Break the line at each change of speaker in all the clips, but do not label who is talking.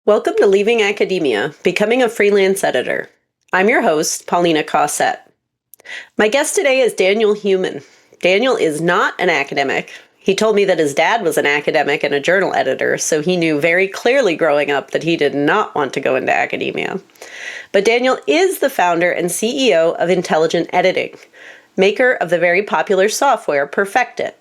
Welcome to Leaving Academia, Becoming a Freelance Editor. I'm your host, Paulina Cossette. My guest today is Daniel Heuman. Daniel is not an academic. He told me that his dad was an academic and a journal editor, so he knew very clearly growing up that he did not want to go into academia. But Daniel is the founder and CEO of Intelligent Editing, maker of the very popular software PerfectIt.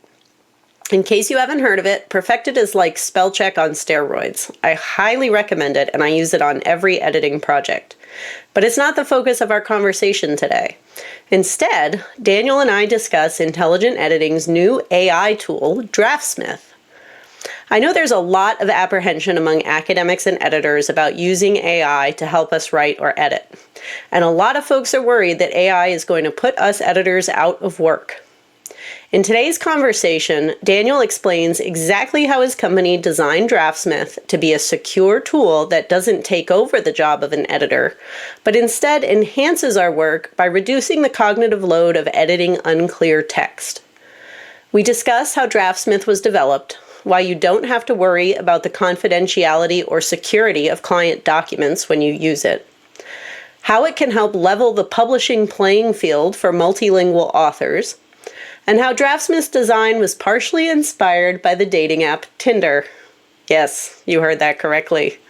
In case you haven't heard of it, PerfectIt is like spell check on steroids. I highly recommend it, and I use it on every editing project. But it's not the focus of our conversation today. Instead, Daniel and I discuss Intelligent Editing's new AI tool, Draftsmith. I know there's a lot of apprehension among academics and editors about using AI to help us write or edit. And a lot of folks are worried that AI is going to put us editors out of work. In today's conversation, Daniel explains exactly how his company designed Draftsmith to be a secure tool that doesn't take over the job of an editor, but instead enhances our work by reducing the cognitive load of editing unclear text. We discuss how Draftsmith was developed, why you don't have to worry about the confidentiality or security of client documents when you use it, how it can help level the publishing playing field for multilingual authors, and how Draftsmith's design was partially inspired by the dating app Tinder. Yes, you heard that correctly.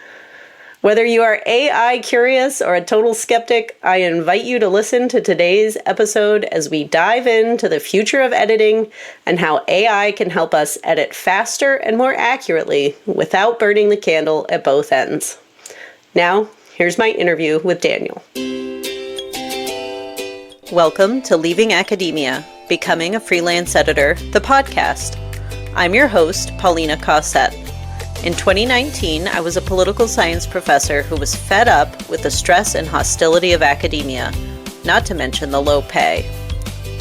Whether you are AI curious or a total skeptic, I invite you to listen to today's episode as we dive into the future of editing and how AI can help us edit faster and more accurately without burning the candle at both ends. Now, here's my interview with Daniel. Welcome to Leaving Academia, Becoming a Freelance Editor, the podcast. I'm your host, Paulina Cossette. In 2019, I was a political science professor who was fed up with the stress and hostility of academia, not to mention the low pay.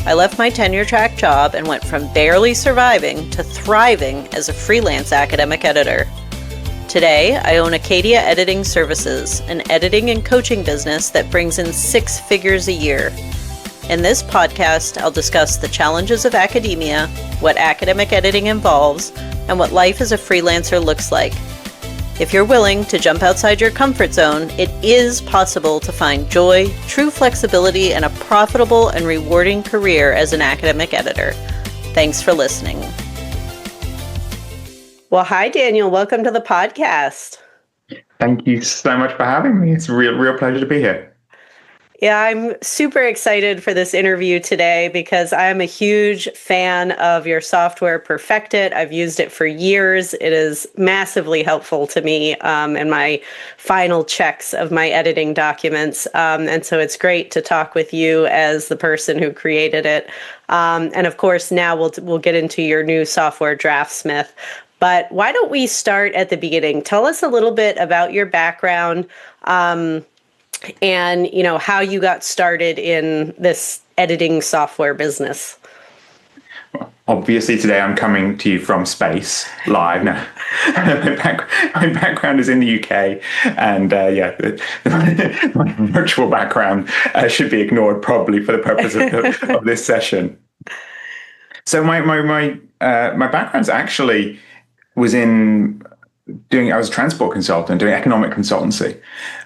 I left my tenure-track job and went from barely surviving to thriving as a freelance academic editor. Today, I own Acadia Editing Services, an editing and coaching business that brings in 6 figures a year. In this podcast, I'll discuss the challenges of academia, what academic editing involves, and what life as a freelancer looks like. If you're willing to jump outside your comfort zone, it is possible to find joy, true flexibility, and a profitable and rewarding career as an academic editor. Thanks for listening. Well, hi, Daniel. Welcome to the podcast.
Thank you so much for having me. It's a real pleasure to be here.
Yeah, I'm super excited for this interview today because I'm a huge fan of your software, PerfectIt. I've used it for years. It is massively helpful to me in my final checks of my editing documents. And so it's great to talk with you as the person who created it. And of course, now we'll get into your new software, Draftsmith. But why don't we start at the beginning? Tell us a little bit about your background. And, how you got started in this editing software business.
Obviously, today I'm coming to you from space, live. Now, my background is in the UK, and my virtual background should be ignored probably for the purpose of this session. So my background actually was in I was a transport consultant doing economic consultancy.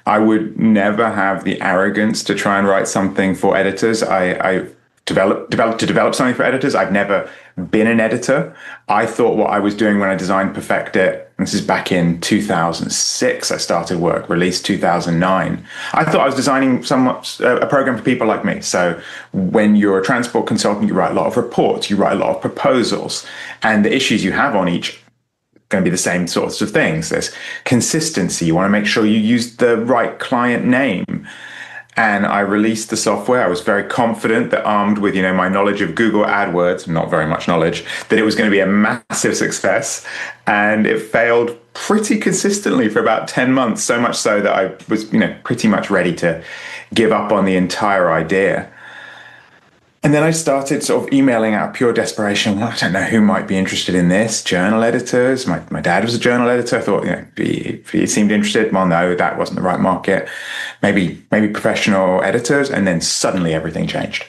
I would never have the arrogance to try and write something for editors. I developed something for editors. I've never been an editor. I thought what I was doing when I designed PerfectIt, and this is back in 2006, I started work, released 2009. I thought I was designing a program for people like me. So when you're a transport consultant, you write a lot of reports, you write a lot of proposals, and the issues you have on each going to be the same sorts of things. There's consistency. You want to make sure you use the right client name. And I released the software. I was very confident that, armed with, my knowledge of Google AdWords, not very much knowledge, that it was going to be a massive success. And it failed pretty consistently for about 10 months, so much so that I was, pretty much ready to give up on the entire idea. And then I started sort of emailing out of pure desperation. Well, I don't know who might be interested in this. Journal editors. My dad was a journal editor. I thought, if he seemed interested, well, no, that wasn't the right market. Maybe professional editors. And then suddenly everything changed.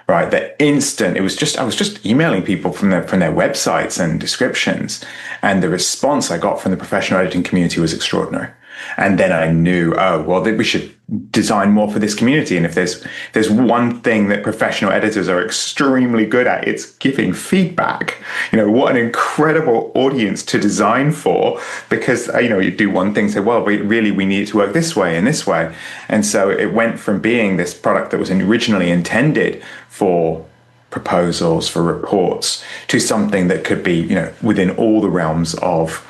Right, the instant I was just emailing people from their websites and descriptions, and the response I got from the professional editing community was extraordinary. And then I knew, oh, well, that we should design more for this community. And if there's one thing that professional editors are extremely good at, it's giving feedback. What an incredible audience to design for, because, you do one thing, say, well, we need it to work this way and this way. And so it went from being this product that was originally intended for proposals, for reports, to something that could be, within all the realms of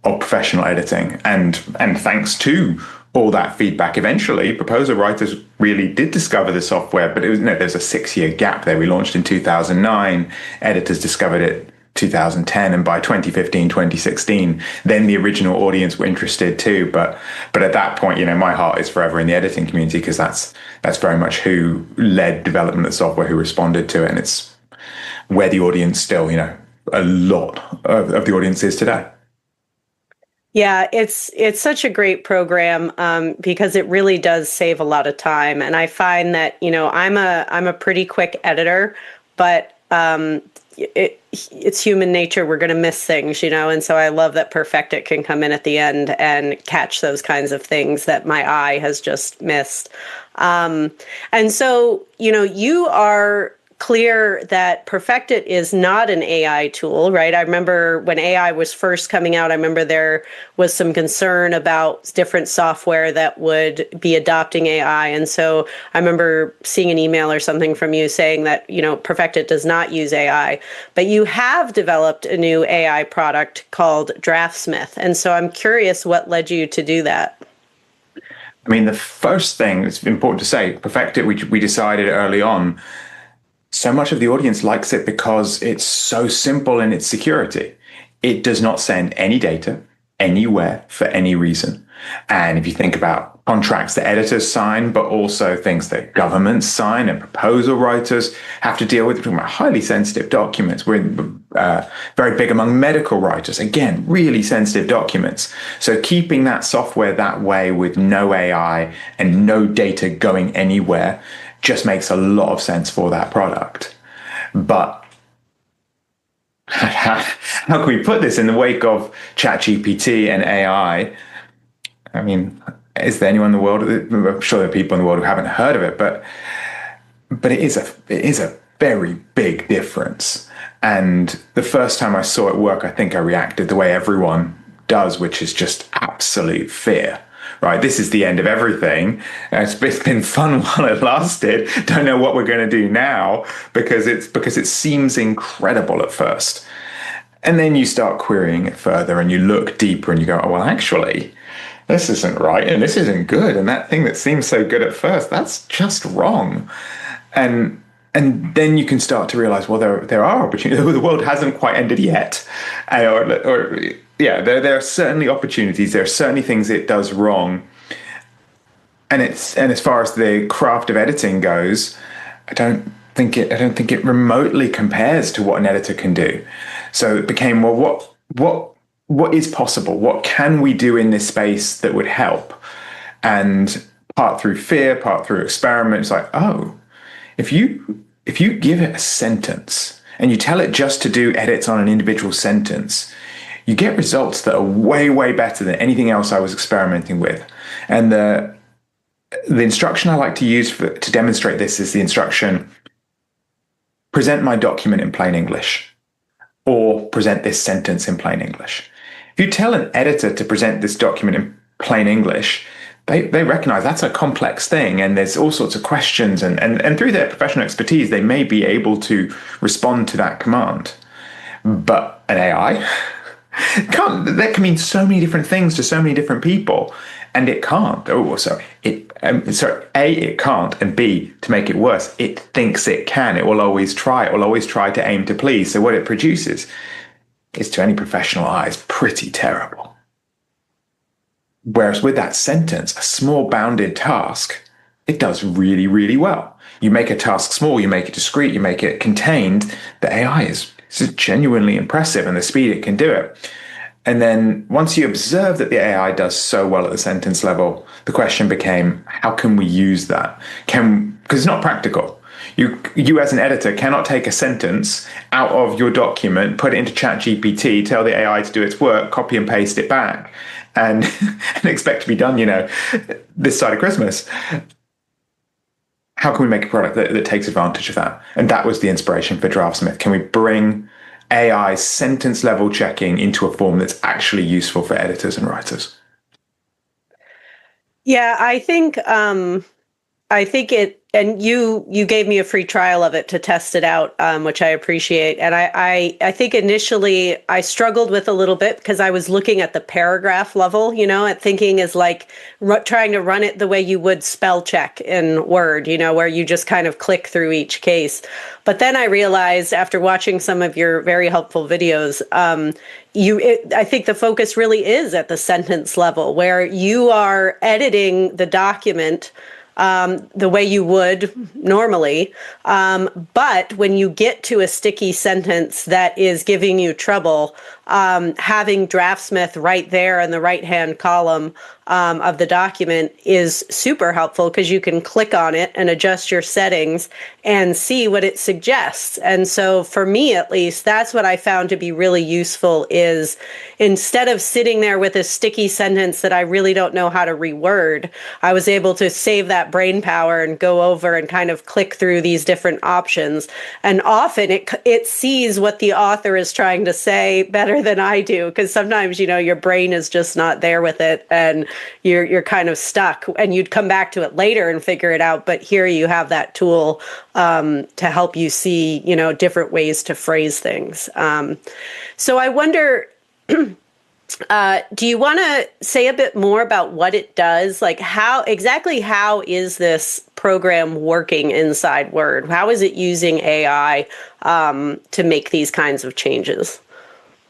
professional editing. And thanks to all that feedback, eventually proposal writers really did discover the software, but there's a 6-year gap there. We launched in 2009, editors discovered it 2010, and by 2015, 2016, then the original audience were interested too. But at that point, my heart is forever in the editing community, because that's very much who led development of the software, who responded to it, and it's where the audience still, a lot of the audience is today.
Yeah, it's such a great program, because it really does save a lot of time. And I find that, I'm a pretty quick editor, but it's human nature. We're going to miss things, and so I love that PerfectIt can come in at the end and catch those kinds of things that my eye has just missed. And so, you are clear that PerfectIt is not an AI tool, right? I remember when AI was first coming out, I remember there was some concern about different software that would be adopting AI. And so I remember seeing an email or something from you saying that, PerfectIt does not use AI, but you have developed a new AI product called Draftsmith. And so I'm curious what led you to do that.
I mean, the first thing that's important to say, PerfectIt, we decided early on, so much of the audience likes it because it's so simple in its security. It does not send any data anywhere for any reason. And if you think about contracts that editors sign, but also things that governments sign and proposal writers have to deal with, highly sensitive documents. We're very big among medical writers. Again, really sensitive documents. So keeping that software that way with no AI and no data going anywhere just makes a lot of sense for that product. But how can we put this in the wake of ChatGPT and AI? I mean, is there anyone in the world? I'm sure there are people in the world who haven't heard of it, but it is a very big difference. And the first time I saw it work, I think I reacted the way everyone does, which is just absolute fear. Right, this is the end of everything. It's been fun while it lasted. Don't know what we're going to do now, because it seems incredible at first, and then you start querying it further, and you look deeper, and you go, oh, well, actually, this isn't right, and this isn't good, and that thing that seems so good at first, that's just wrong, and then you can start to realize, well, there are opportunities. The world hasn't quite ended yet, there are certainly opportunities. There are certainly things it does wrong, and as far as the craft of editing goes, I don't think it remotely compares to what an editor can do. So it became, well, what is possible? What can we do in this space that would help? And part through fear, part through experiment, it's like, oh, if you give it a sentence and you tell it just to do edits on an individual sentence, you get results that are way, way better than anything else I was experimenting with. And the instruction I like to use to demonstrate this is the instruction, present my document in plain English, or present this sentence in plain English. If you tell an editor to present this document in plain English, they recognize that's a complex thing, and there's all sorts of questions, and through their professional expertise, they may be able to respond to that command. But an AI... that can mean so many different things to so many different people, and it can't. It can't, and B, to make it worse, it thinks it can. It will always try. It will always try to aim to please. So what it produces is, to any professional eyes, pretty terrible. Whereas with that sentence, a small bounded task, it does really, really well. You make a task small, you make it discrete, you make it contained. The AI is genuinely impressive, and the speed it can do it. And then once you observe that the AI does so well at the sentence level, the question became, how can we use that? Because it's not practical. You as an editor cannot take a sentence out of your document, put it into ChatGPT, tell the AI to do its work, copy and paste it back, and, and expect to be done, this side of Christmas. How can we make a product that takes advantage of that? And that was the inspiration for Draftsmith. Can we bring AI sentence level checking into a form that's actually useful for editors and writers?
Yeah, I think it, and you gave me a free trial of it to test it out, which I appreciate. And I think initially I struggled with a little bit because I was looking at the paragraph level, at thinking is like trying to run it the way you would spell check in Word, where you just kind of click through each case. But then I realized after watching some of your very helpful videos, I think the focus really is at the sentence level where you are editing the document the way you would normally. But when you get to a sticky sentence that is giving you trouble, having Draftsmith right there in the right-hand column of the document is super helpful because you can click on it and adjust your settings and see what it suggests. And so for me, at least, that's what I found to be really useful is instead of sitting there with a sticky sentence that I really don't know how to reword, I was able to save that brain power and go over and kind of click through these different options. And often it sees what the author is trying to say better than I do, because sometimes, your brain is just not there with it and you're kind of stuck and you'd come back to it later and figure it out. But here you have that tool to help you see, different ways to phrase things. So I wonder, do you want to say a bit more about what it does? Like how is this program working inside Word? How is it using AI to make these kinds of changes?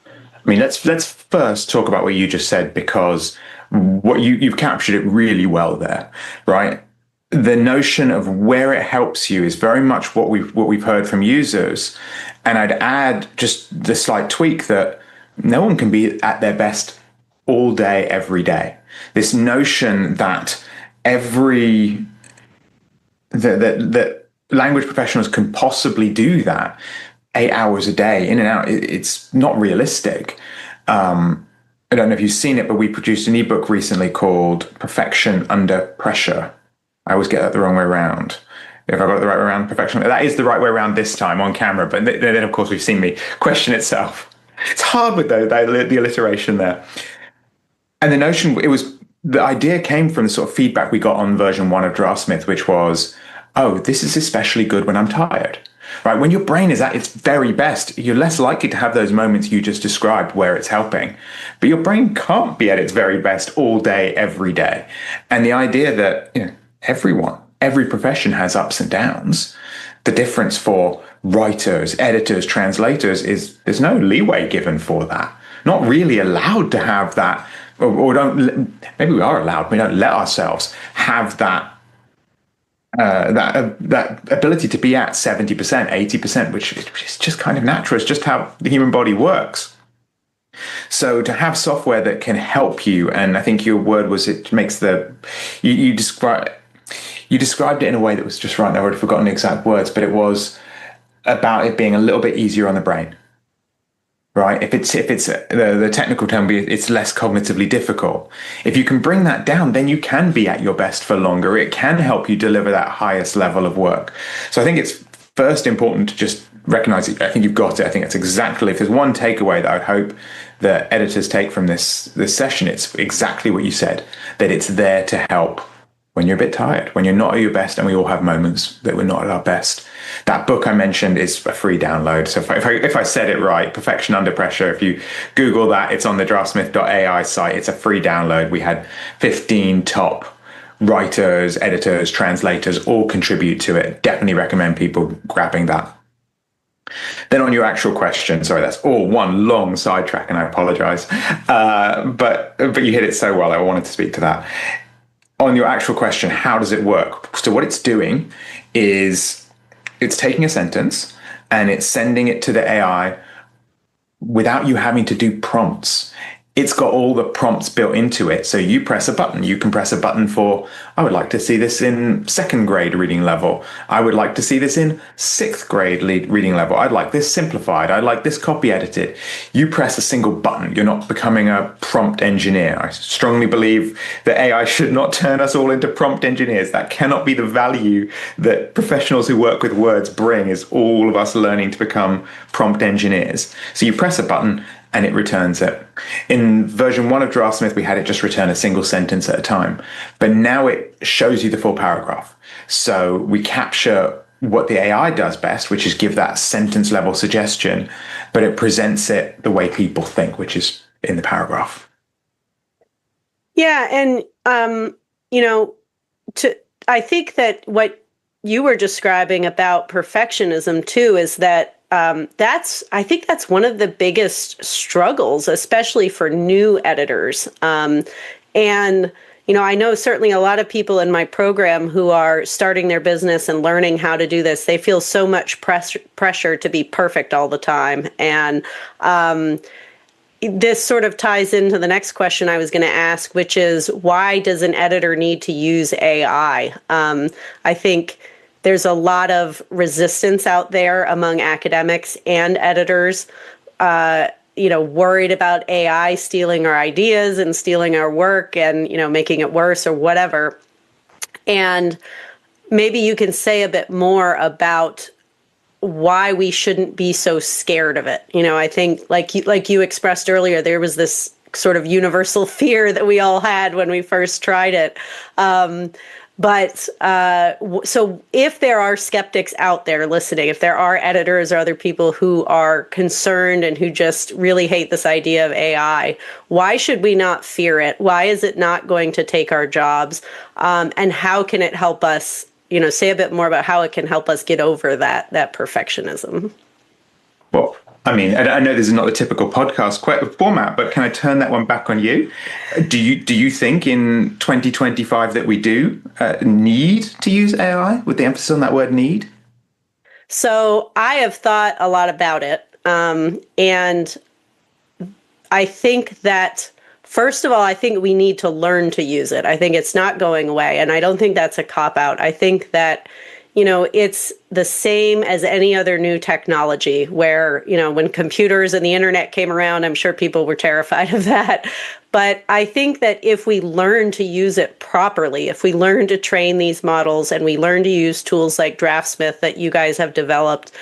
I mean, let's first talk about what you just said, because what you've captured it really well there, right? The notion of where it helps you is very much what we've heard from users. And I'd add just the slight tweak that no one can be at their best all day, every day. This notion that that language professionals can possibly do that 8 hours a day in and out, it's not realistic. I don't know if you've seen it, but we produced an ebook recently called Perfection Under Pressure. I always get that the wrong way around. If I got it the right way around, perfection, that is the right way around this time on camera. But then, of course, we've seen me question itself. It's hard with the alliteration there. And the idea came from the sort of feedback we got on version 1 of Draftsmith, which was, oh, this is especially good when I'm tired. Right? When your brain is at its very best, you're less likely to have those moments you just described where it's helping. But your brain can't be at its very best all day, every day. And the idea that, every profession has ups and downs. The difference for writers, editors, translators is there's no leeway given for that. Not really allowed to have that, or maybe we are allowed, we don't let ourselves have that that ability to be at 70%, 80%, which is just kind of natural. It's just how the human body works. So to have software that can help you, and I think your word was it makes you described it in a way that was just right. I've already forgotten the exact words, but it was about it being a little bit easier on the brain. Right? If it's the technical term, it's less cognitively difficult. If you can bring that down, then you can be at your best for longer. It can help you deliver that highest level of work. So I think it's first important to just recognize it. I think you've got it. I think that's exactly, if there's one takeaway that I hope that editors take from this session, it's exactly what you said, that it's there to help when you're a bit tired, when you're not at your best, and we all have moments that we're not at our best. That book I mentioned is a free download. So if I said it right, Perfection Under Pressure, if you Google that, it's on the draftsmith.ai site. It's a free download. We had 15 top writers, editors, translators all contribute to it. Definitely recommend people grabbing that. Then on your actual question, sorry, that's all one long sidetrack, and I apologize. But you hit it so well, I wanted to speak to that. On your actual question, how does it work? So what it's doing is it's taking a sentence and it's sending it to the AI without you having to do prompts. it's got all the prompts built into it. So you press a button. You can press a button for, I would like to see this in second grade reading level. I would like to see this in sixth grade reading level. I'd like this simplified. I'd like this copy edited. You press a single button. You're not becoming a prompt engineer. I strongly believe that AI should not turn us all into prompt engineers. That cannot be the value that professionals who work with words bring, is all of us learning to become prompt engineers. So you press a button and it returns it. In version 1 of Draftsmith, we had it just return a single sentence at a time. But now it shows you the full paragraph. So we capture what the AI does best, which is give that sentence level suggestion, but it presents it the way people think, which is in the paragraph.
Yeah. And, I think that what you were describing about perfectionism too is that I think that's one of the biggest struggles, especially for new editors. And, I know certainly a lot of people in my program who are starting their business and learning how to do this, they feel so much pressure to be perfect all the time. And this sort of ties into the next question I was going to ask, which is, why does an editor need to use AI? I think there's a lot of resistance out there among academics and editors, worried about AI stealing our ideas and stealing our work and, making it worse or whatever. And maybe you can say a bit more about why we shouldn't be so scared of it. I think like you expressed earlier, there was this sort of universal fear that we all had when we first tried it. So if there are skeptics out there listening, if there are editors or other people who are concerned and who just really hate this idea of AI, why should we not fear it? Why is it not going to take our jobs? And how can it help us, say a bit more about how it can help us get over that perfectionism?
Well, I mean, I know this is not the typical podcast format, but can I turn that one back on you? Do you think in 2025 that we do need to use AI, with the emphasis on that word need?
So I have thought a lot about it. And I think that, first of all, I think we need to learn to use it. I think it's not going away. And I don't think that's a cop-out. I think that it's the same as any other new technology where, when computers and the internet came around, I'm sure people were terrified of that. But I think that if we learn to use it properly, if we learn to train these models and we learn to use tools like Draftsmith that you guys have developed,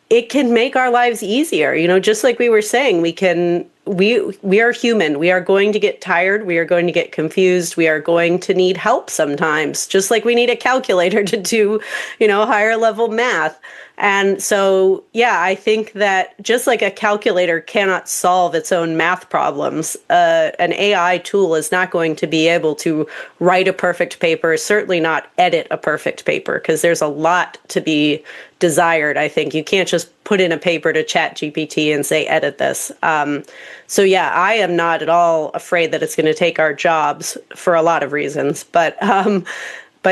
it can make our lives easier. Just like we were saying, we are human. We are going to get tired. We are going to get confused. We are going to need help sometimes, just like we need a calculator to do, higher level math. And so, yeah, I think that just like a calculator cannot solve its own math problems, an AI tool is not going to be able to write a perfect paper, certainly not edit a perfect paper, because there's a lot to be desired. I think you can't just put in a paper to ChatGPT and say, edit this. So yeah, I am not at all afraid that it's going to take our jobs for a lot of reasons. But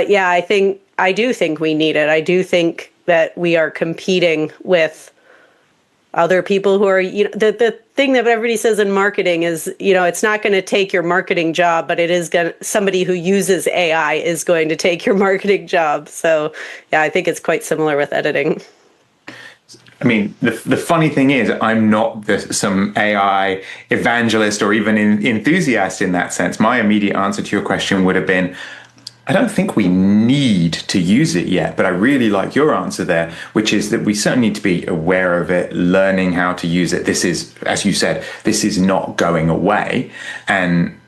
yeah, I do think we need it. I do think that we are competing with other people who are, the thing that everybody says in marketing is, it's not going to take your marketing job, but it is somebody who uses AI is going to take your marketing job. So yeah, I think it's quite similar with editing.
I mean, the funny thing is, I'm not some AI evangelist or even enthusiast in that sense. My immediate answer to your question would have been, I don't think we need to use it yet, but I really like your answer there, which is that we certainly need to be aware of it, learning how to use it. This is, as you said, this is not going away. And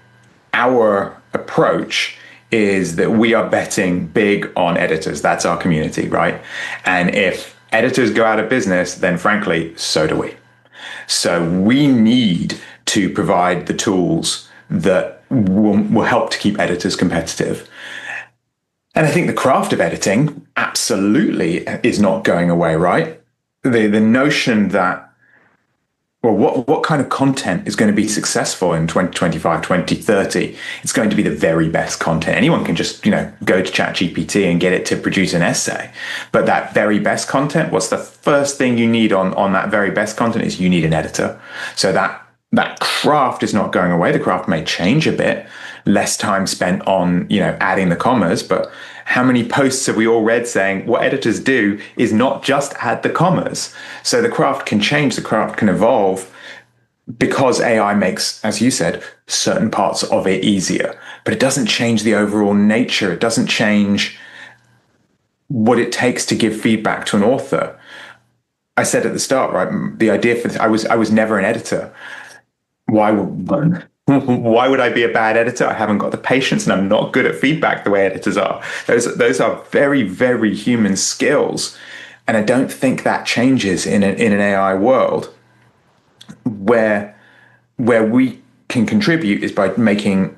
our approach is that we are betting big on editors. That's our community, right? And if editors go out of business, then frankly, so do we. So we need to provide the tools that will help to keep editors competitive. And I think the craft of editing absolutely is not going away, right? The notion that well, what kind of content is going to be successful in 2025, 2030? It's going to be the very best content. Anyone can just, go to ChatGPT and get it to produce an essay. But that very best content, what's the first thing you need on that very best content is you need an editor. So that craft is not going away. The craft may change a bit, less time spent on, adding the commas, but how many posts have we all read saying what editors do is not just add the commas? So the craft can change, the craft can evolve because AI makes, as you said, certain parts of it easier, but it doesn't change the overall nature. It doesn't change what it takes to give feedback to an author. I said at the start, right, the idea for this, I was never an editor. Why would I be a bad editor? I haven't got the patience and I'm not good at feedback the way editors are. Those are very, very human skills. And I don't think that changes in an AI world where we can contribute is by making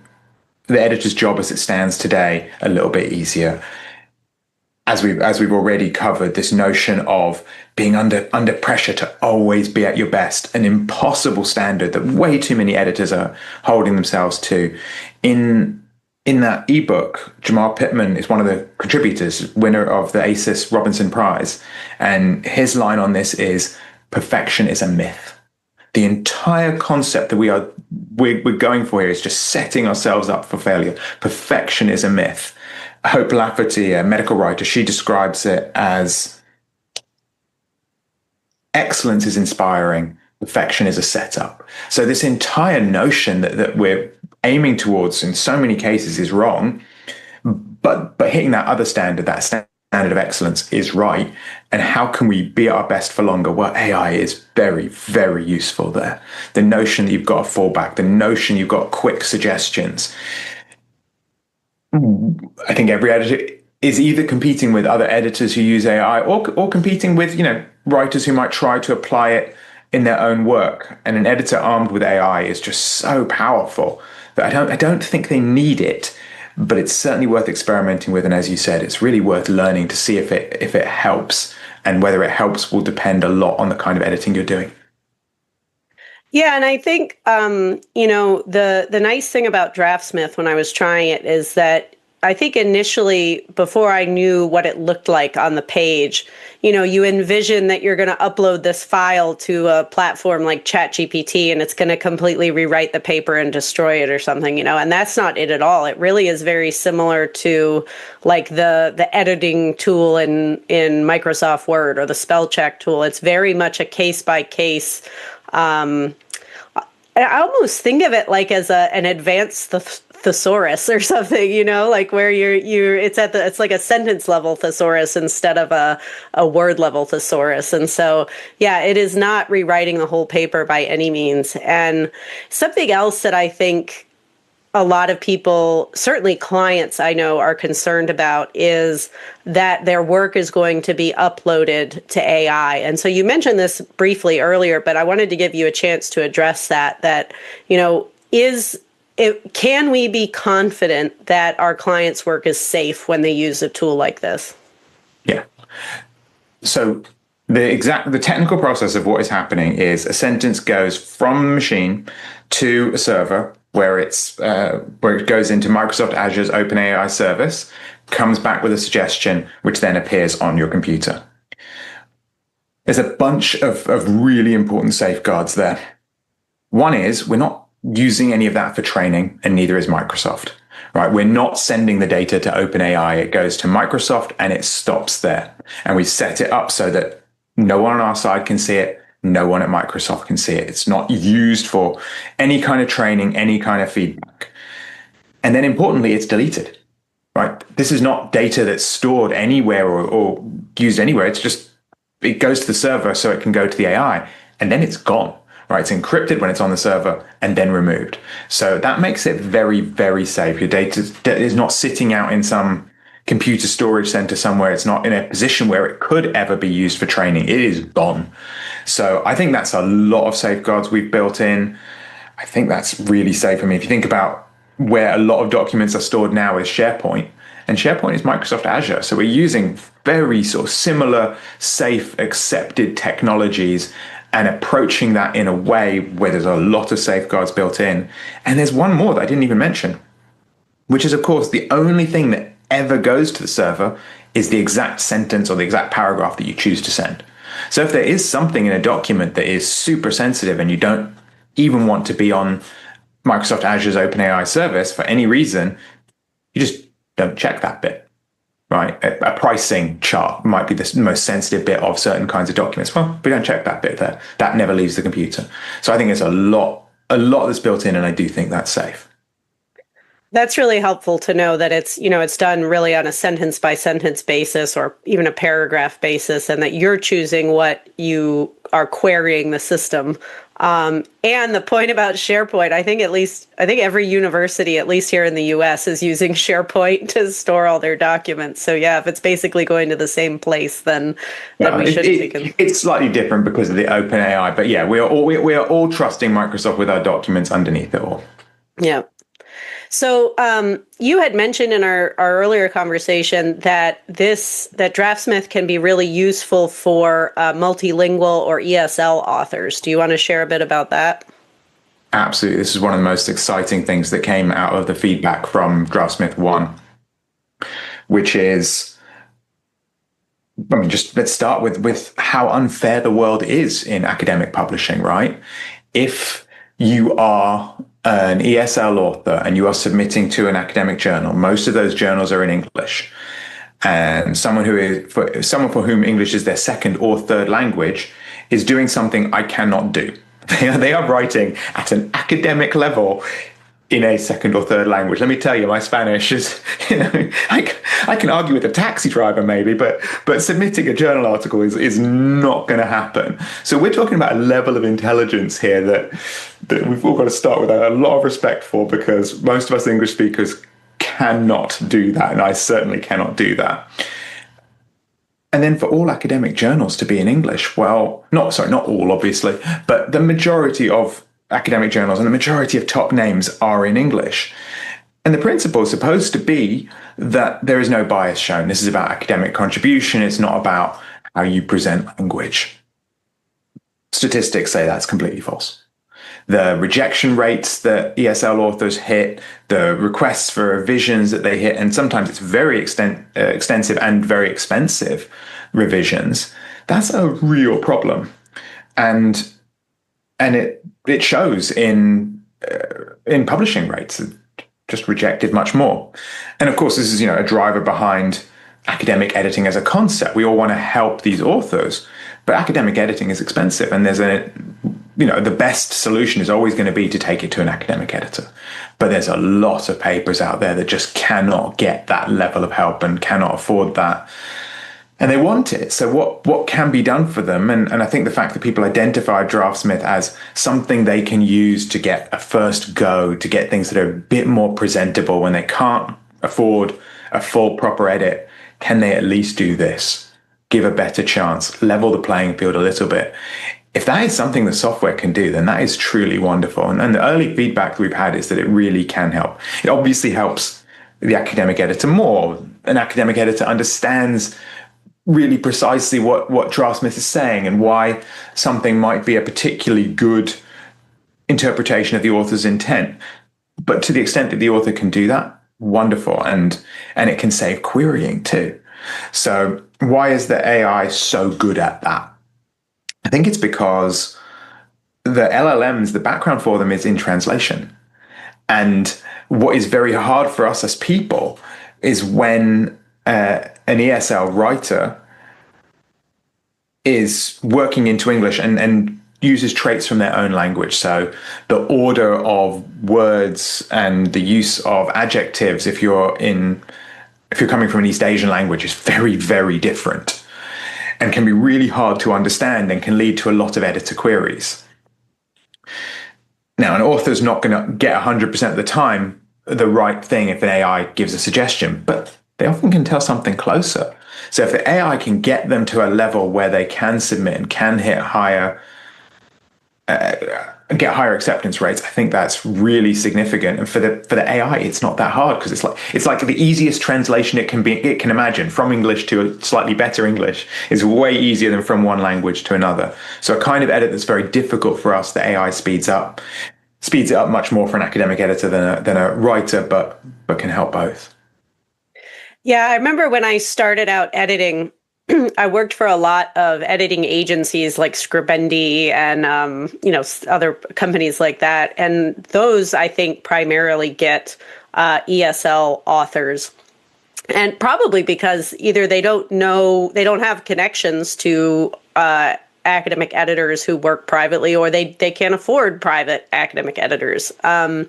the editor's job as it stands today a little bit easier. As we've already covered, this notion of being under pressure to always be at your best, an impossible standard that way too many editors are holding themselves to. In that ebook, Jamal Pittman is one of the contributors, winner of the ACES Robinson Prize, and his line on this is, "Perfection is a myth." The entire concept that we're going for here is just setting ourselves up for failure. Perfection is a myth. Hope Lafferty, a medical writer, she describes it as excellence is inspiring, perfection is a setup. So this entire notion that we're aiming towards in so many cases is wrong, but hitting that other standard, that standard of excellence is right. And how can we be at our best for longer? Well, AI is very, very useful there. The notion that you've got a fallback, the notion you've got quick suggestions. I think every editor is either competing with other editors who use AI or competing with, writers who might try to apply it in their own work. And an editor armed with AI is just so powerful that I don't think they need it, but it's certainly worth experimenting with. And as you said, it's really worth learning to see if it helps, and whether it helps will depend a lot on the kind of editing you're doing.
Yeah, and I think, the nice thing about Draftsmith when I was trying it is that I think initially, before I knew what it looked like on the page, you envision that you're going to upload this file to a platform like ChatGPT and it's going to completely rewrite the paper and destroy it or something, and that's not it at all. It really is very similar to like the editing tool in Microsoft Word or the spell check tool. It's very much a case by case. I almost think of it like as an advanced thesaurus or something, like where it's like a sentence level thesaurus instead of a word level thesaurus. And so, yeah, it is not rewriting the whole paper by any means. And something else that I think a lot of people, certainly clients I know, are concerned about is that their work is going to be uploaded to AI. And so you mentioned this briefly earlier, but I wanted to give you a chance to address that, can we be confident that our clients' work is safe when they use a tool like this?
Yeah. So the technical process of what is happening is a sentence goes from the machine to a server where it goes into Microsoft Azure's OpenAI service, comes back with a suggestion, which then appears on your computer. There's a bunch of really important safeguards there. One is we're not using any of that for training, and neither is Microsoft. Right? We're not sending the data to OpenAI. It goes to Microsoft and it stops there. And we set it up so that no one on our side can see it. No one at Microsoft can see it. It's not used for any kind of training, any kind of feedback. And then importantly, it's deleted, right? This is not data that's stored anywhere or used anywhere. It goes to the server so it can go to the AI, and then it's gone, right? It's encrypted when it's on the server and then removed. So that makes it very, very safe. Your data is not sitting out in some computer storage center somewhere. It's not in a position where it could ever be used for training. It is gone. So I think that's a lot of safeguards we've built in. I think that's really safe. I mean, if you think about where a lot of documents are stored now is SharePoint, and SharePoint is Microsoft Azure. So we're using very sort of similar, safe, accepted technologies. and approaching that in a way where there's a lot of safeguards built in. And there's one more that I didn't even mention, which is, of course, the only thing that ever goes to the server is the exact sentence or the exact paragraph that you choose to send. So if there is something in a document that is super sensitive and you don't even want to be on Microsoft Azure's OpenAI service for any reason, you just don't check that bit, right? A pricing chart might be the most sensitive bit of certain kinds of documents. Well, we don't check that bit there. That never leaves the computer. So I think it's a lot that's built in, and I do think that's safe.
That's really helpful to know that it's done really on a sentence by sentence basis or even a paragraph basis, and that you're choosing what you are querying the system. And the point about SharePoint, I think every university, at least here in the US, is using SharePoint to store all their documents. So yeah, if it's basically going to the same place, then we should take
it's slightly different because of the OpenAI, but yeah, we are all trusting Microsoft with our documents underneath it all.
Yeah. So you had mentioned in our earlier conversation that Draftsmith can be really useful for multilingual or ESL authors. Do you want to share a bit about that?
Absolutely. This is one of the most exciting things that came out of the feedback from Draftsmith 1, which is, just let's start with how unfair the world is in academic publishing, right? If you are an ESL author and you are submitting to an academic journal, most of those journals are in English. And someone for whom English is their second or third language is doing something I cannot do. They are writing at an academic level in a second or third language. Let me tell you, my Spanish is, I can argue with a taxi driver maybe, but submitting a journal article is not going to happen. So we're talking about a level of intelligence here that we've all got to start with a lot of respect for, because most of us English speakers cannot do that, and I certainly cannot do that. And then for all academic journals to be in English, well, not all, obviously, but the majority of academic journals and the majority of top names are in English. And the principle is supposed to be that there is no bias shown. This is about academic contribution. It's not about how you present language. Statistics say that's completely false. The rejection rates that ESL authors hit, the requests for revisions that they hit, and sometimes it's very extensive and very expensive revisions, that's a real problem. And it shows in publishing rates, just rejected much more. And of course, this is a driver behind academic editing as a concept. We all want to help these authors, but academic editing is expensive, and there's the best solution is always going to be to take it to an academic editor. But there's a lot of papers out there that just cannot get that level of help and cannot afford that. And they want it. So what can be done for them? And I think the fact that people identify Draftsmith as something they can use to get a first go, to get things that are a bit more presentable when they can't afford a full proper edit, can they at least do this? Give a better chance, level the playing field a little bit. If that is something the software can do, then that is truly wonderful. And the early feedback that we've had is that it really can help. It obviously helps the academic editor more. An academic editor understands really precisely what Draftsmith is saying and why something might be a particularly good interpretation of the author's intent. But to the extent that the author can do that, wonderful. And it can save querying too. So why is the AI so good at that? I think it's because the LLMs, the background for them is in translation. And what is very hard for us as people is when an ESL writer is working into English and uses traits from their own language. So the order of words and the use of adjectives, if you're coming from an East Asian language, is very, very different and can be really hard to understand and can lead to a lot of editor queries. Now, an author's not going to get 100% of the time the right thing if an AI gives a suggestion, but they often can tell something closer. So if the AI can get them to a level where they can submit and can hit higher get higher acceptance rates, I think that's really significant. And for the AI, it's not that hard because it's like the easiest translation it can imagine. From English to a slightly better English is way easier than from one language to another. So a kind of edit that's very difficult for us, the AI speeds it up much more for an academic editor than a writer, but can help both.
Yeah, I remember when I started out editing, I worked for a lot of editing agencies like Scribendi and other companies like that, and those I think primarily get ESL authors, and probably because either they don't have connections to academic editors who work privately, or they can't afford private academic editors. And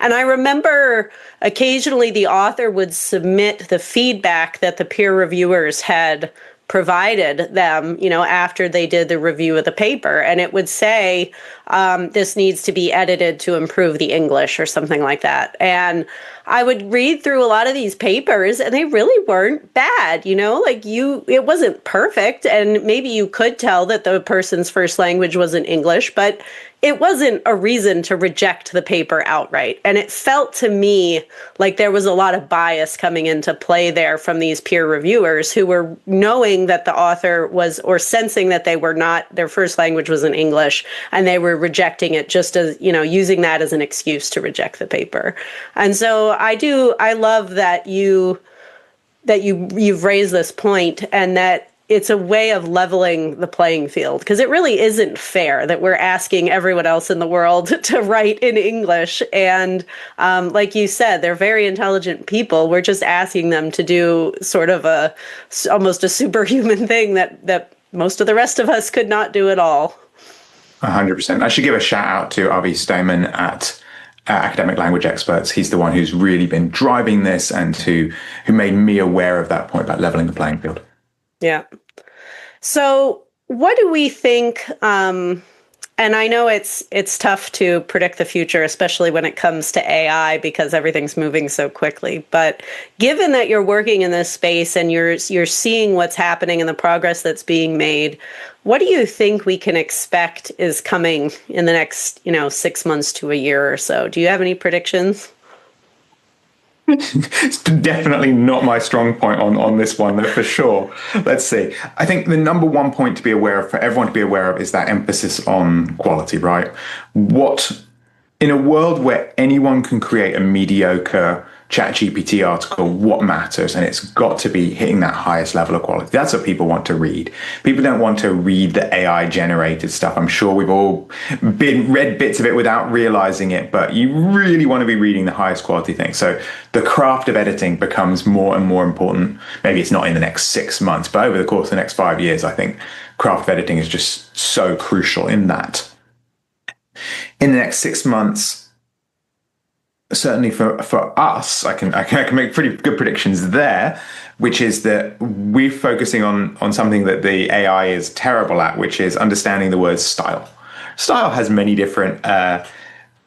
I remember occasionally the author would submit the feedback that the peer reviewers had provided them, after they did the review of the paper. And it would say, this needs to be edited to improve the English or something like that. And I would read through a lot of these papers and they really weren't bad, it wasn't perfect. And maybe you could tell that the person's first language wasn't English, but it wasn't a reason to reject the paper outright. And it felt to me like there was a lot of bias coming into play there from these peer reviewers who were knowing that the author was, or sensing that they were not, their first language wasn't English, and they were rejecting it just as, using that as an excuse to reject the paper. And so I love that you've raised this point, and that it's a way of leveling the playing field, because it really isn't fair that we're asking everyone else in the world to write in English. And like you said, they're very intelligent people. We're just asking them to do sort of almost a superhuman thing that most of the rest of us could not do at all.
100%. I should give a shout out to Avi Stayman at Academic Language Experts. He's the one who's really been driving this and who made me aware of that point about leveling the playing field.
Yeah. So what do we think? And I know it's tough to predict the future, especially when it comes to AI, because everything's moving so quickly. But given that you're working in this space and you're seeing what's happening and the progress that's being made, what do you think we can expect is coming in the next, 6 months to a year or so? Do you have any predictions?
It's definitely not my strong point on this one, for sure. Let's see. I think the number one point to be aware of, for everyone to be aware of, is that emphasis on quality, right? In a world where anyone can create a mediocre ChatGPT article, what matters? And it's got to be hitting that highest level of quality. That's what people want to read. People don't want to read the AI generated stuff. I'm sure we've all read bits of it without realizing it, but you really want to be reading the highest quality thing. So the craft of editing becomes more and more important. Maybe it's not in the next 6 months, but over the course of the next 5 years, I think craft of editing is just so crucial in that. In the next 6 months, certainly for us, I can make pretty good predictions there, which is that we're focusing on something that the AI is terrible at, which is understanding the word style. Style has many different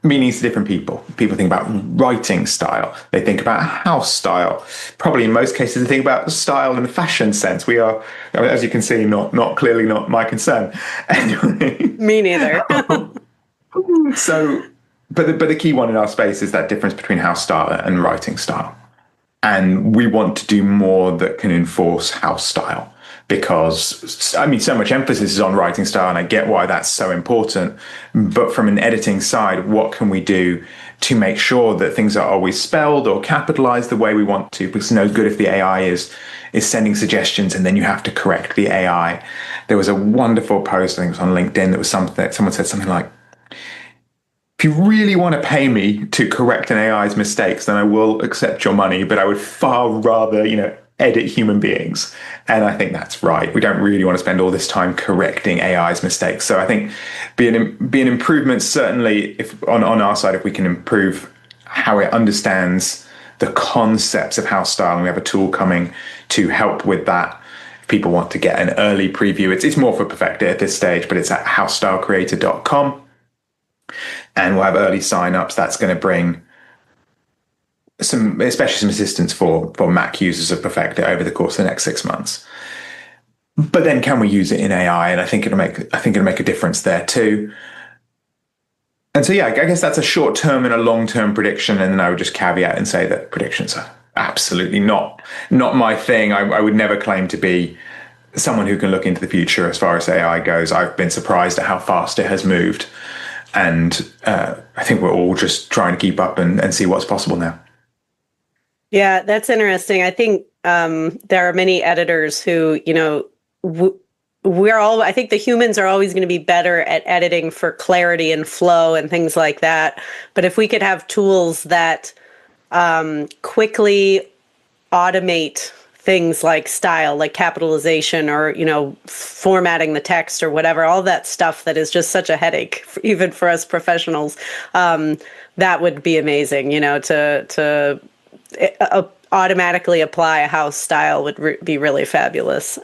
meanings to different people. People think about writing style. They think about house style. Probably in most cases, they think about style in the fashion sense. We are, as you can see, not clearly not my concern. Anyway.
Me neither.
So, but the key one in our space is that difference between house style and writing style. And we want to do more that can enforce house style, because, so much emphasis is on writing style, and I get why that's so important. But from an editing side, what can we do to make sure that things are always spelled or capitalized the way we want to? Because it's no good if the AI is sending suggestions and then you have to correct the AI. There was a wonderful post, I think it was on LinkedIn, that was someone said something like, if you really want to pay me to correct an AI's mistakes, then I will accept your money, but I would far rather, edit human beings. And I think that's right. We don't really want to spend all this time correcting AI's mistakes. So I think be an improvement, certainly, if on our side, if we can improve how it understands the concepts of house style, and we have a tool coming to help with that. If people want to get an early preview, it's more for PerfectIt at this stage, but it's at housestylecreator.com. And we'll have early signups. That's going to bring especially some assistance for Mac users of PerfectIt over the course of the next 6 months. But then, can we use it in AI? And I think it'll make a difference there too. And so, yeah, I guess that's a short-term and a long-term prediction. And then I would just caveat and say that predictions are absolutely not my thing. I would never claim to be someone who can look into the future as far as AI goes. I've been surprised at how fast it has moved. And I think we're all just trying to keep up and see what's possible now.
Yeah, that's interesting. I think there are many editors who, I think the humans are always going to be better at editing for clarity and flow and things like that. But if we could have tools that quickly automate things like style, like capitalization, or, formatting the text or whatever, all that stuff that is just such a headache, even for us professionals, that would be amazing, to automatically apply a house style would be really fabulous.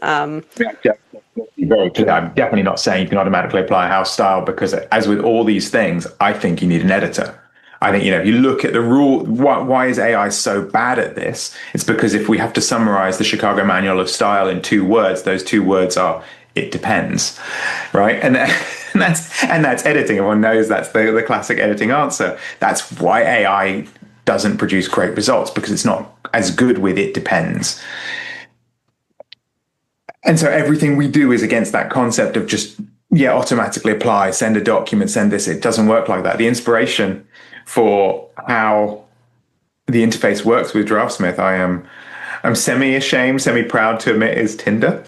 Very clear. I'm definitely not saying you can automatically apply a house style, because as with all these things, I think you need an editor. I think, if you look at the rule, why is AI so bad at this? It's because if we have to summarize the Chicago Manual of Style in 2 words, those 2 words are, it depends, right? And that's editing. Everyone knows that's the classic editing answer. That's why AI doesn't produce great results, because it's not as good with it depends. And so everything we do is against that concept of just, automatically apply, send a document, send this. It doesn't work like that. The inspiration for how the interface works with Draftsmith, I'm semi-ashamed, semi-proud to admit, is Tinder.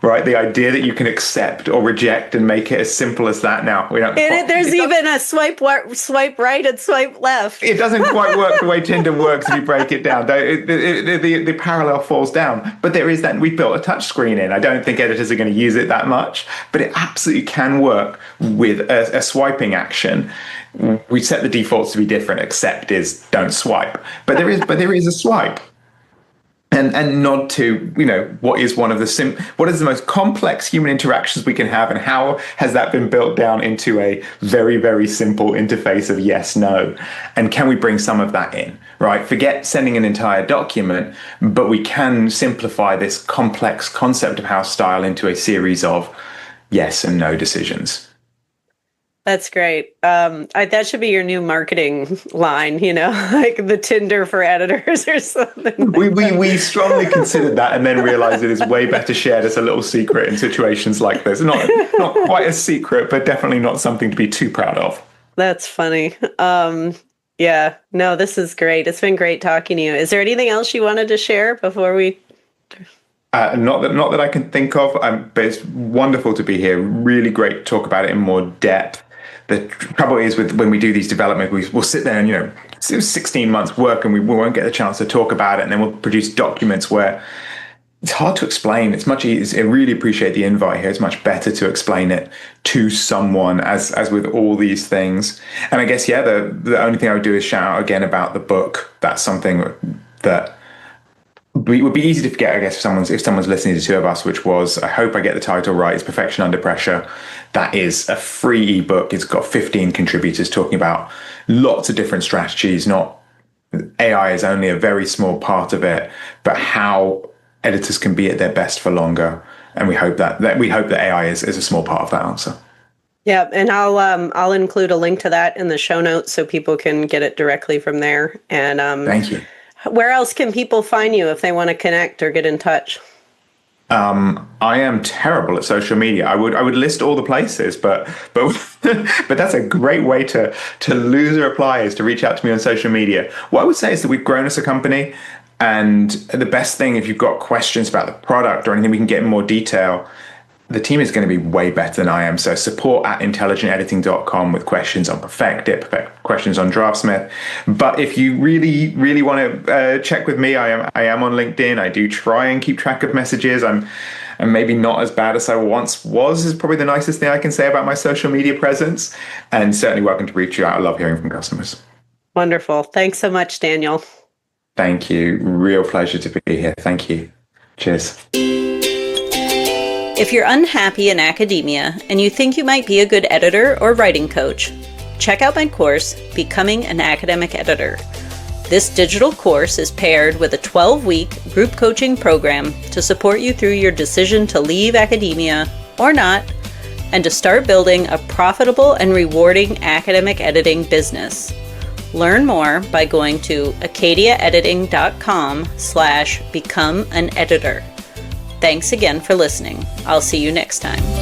Right, the idea that you can accept or reject and make it as simple as that. Now we don't.
There's even a swipe right and swipe left.
It doesn't quite work the way Tinder works if you break it down. The parallel falls down. But there is that we built a touch screen in. I don't think editors are going to use it that much, but it absolutely can work with a swiping action. We set the defaults to be different. Accept is don't swipe, but there is a swipe. And nod to, what is what is the most complex human interactions we can have, and how has that been built down into a very, very simple interface of yes, no, and can we bring some of that in, right? Forget sending an entire document, but we can simplify this complex concept of house style into a series of yes and no decisions.
That's great. That should be your new marketing line, like the Tinder for editors or something.
We strongly considered that, and then realized it is way better shared as a little secret in situations like this. Not quite a secret, but definitely not something to be too proud of.
That's funny. Yeah, no, this is great. It's been great talking to you. Is there anything else you wanted to share before we...
Not that I can think of, but it's wonderful to be here. Really great to talk about it in more depth. The trouble is with when we do these developments, we'll sit there and, 16 months work, and we won't get a chance to talk about it. And then we'll produce documents where it's hard to explain. It's much easier. I really appreciate the invite here. It's much better to explain it to someone, as with all these things. And I guess, the only thing I would do is shout out again about the book. That's something that it would be easy to forget, I guess, if someone's listening to 2 of us, which was, I hope I get the title right, is Perfection Under Pressure. That is a free ebook. It's got 15 contributors talking about lots of different strategies. AI is only a very small part of it, but how editors can be at their best for longer. And we hope that AI is a small part of that answer.
Yeah, and I'll include a link to that in the show notes so people can get it directly from there. And
thank you.
Where else can people find you if they want to connect or get in touch?
I am terrible at social media. I would list all the places, but that's a great way to lose a reply, is to reach out to me on social media. What I would say is that we've grown as a company, and the best thing, if you've got questions about the product or anything we can get in more detail, the team is going to be way better than I am. So support@intelligentediting.com with questions on PerfectIt, questions on Draftsmith. But if you really, really want to check with me, I am on LinkedIn. I do try and keep track of messages. I'm maybe not as bad as I once was, is probably the nicest thing I can say about my social media presence. And certainly welcome to reach out. I love hearing from customers.
Wonderful. Thanks so much, Daniel.
Thank you. Real pleasure to be here. Thank you. Cheers.
If you're unhappy in academia and you think you might be a good editor or writing coach, check out my course, Becoming an Academic Editor. This digital course is paired with a 12-week group coaching program to support you through your decision to leave academia or not, and to start building a profitable and rewarding academic editing business. Learn more by going to acadiaediting.com/become an editor. Thanks again for listening. I'll see you next time.